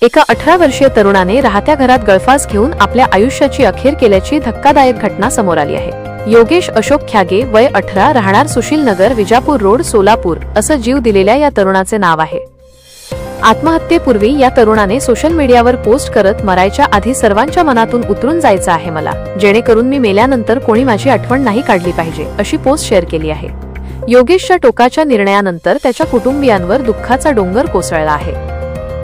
एका 18 वर्षीय तरुणाने राहत्या घरात गळफास घेऊन आपल्या आयुष्याची अखेर केल्याची धक्कादायक घटना समोर आली आहे। योगेश अशोक ख्यागे, वय 18, राहणार सुशील नगर, विजापूर रोड, सोलापूर असं जीव दिलेल्या या तरुणाचे नाव आहे। आत्महत्येपूर्वी या तरुणाने सोशल मीडियावर पोस्ट करत, मरायच्या आधी सर्वांच्या मनातून उतरून जायचं आहे मला, जेणेकरून मी मेल्यानंतर कोणी माझी आठवण नाही काढली पाहिजे, अशी पोस्ट शेअर केली आहे। योगेशच्या टोकाच्या निर्णयानंतर त्याच्या कुटुंबियांवर दुःखाचा डोंगर कोसळला आहे।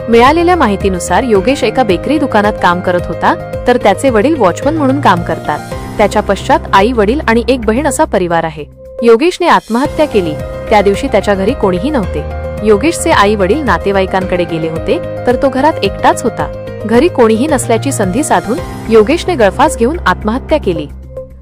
मिळालेल्या माहितीनुसार योगेश एका बेकरी दुकानात काम करत होता, तर त्याचे वडील वॉचमन म्हणून काम करतात। त्याच्या पश्चात आई, वडील आणि एक बहीण असा परिवार आहे। योगेशने आत्महत्या केली त्या दिवशी त्याच्या घरी कोणीही नव्हते। योगेशचे आई वडील नातेवाईकांकडे गेले होते, तर तो घरात एकटाच होता। घरी कोणीही नसल्याची संधी साधून योगेशने गळफास घेऊन आत्महत्या केली।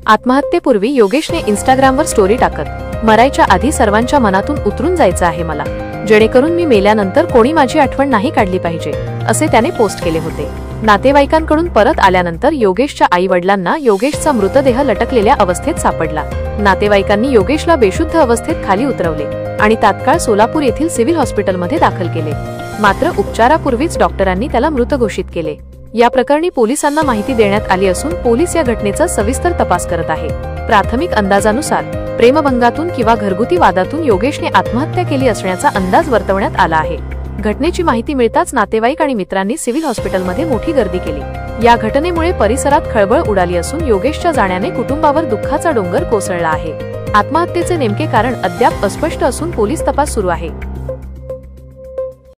आत्महत्येपूर्वी योगेशने इंस्टाग्रामवर स्टोरी टाकत, मरायच्या आधी सर्वांच्या मनातून उतरून जायचं आहे मला, जेणेकरून मी मेल्यानंतर कोणी माझी आठवण नाही काढली पाहिजे, असे त्याने पोस्ट केले होते। नातेवाईकांकडून परत आल्यानंतर योगेशच्या आई वडिलांना योगेशचा मृतदेह लटकलेल्या अवस्थेत सापडला। नातेवाईकांनी योगेशला बेशुद्ध अवस्थेत खाली उतरवले आणि तात्काळ सोलापूर येथील सिव्हिल हॉस्पिटलमध्ये दाखल केले, मात्र उपचारापूर्वीच डॉक्टरांनी त्याला मृत घोषित केले। या प्रकरणी पोलिसांना माहिती देण्यात आली असून पोलीस या घटनेचा सविस्तर तपास करत आहे। प्राथमिक अंदाजानुसार प्रेमभंगातून किंवा घरगुती वादातून योगेशने आत्महत्या केली असण्याचा अंदाज वर्तवण्यात आला आहे। घटनेची माहिती मिळताच नातेवाईक आणि मित्रांनी सिव्हिल हॉस्पिटलमध्ये मोठी गर्दी केली। या घटनेमुळे परिसरात खळबळ उडाली असून योगेशच्या जाण्याने कुटुंबावर दुःखाचा डोंगर कोसळला आहे। आत्महत्येचे नेमके कारण अद्याप अस्पष्ट असून पोलीस तपास सुरू आहे।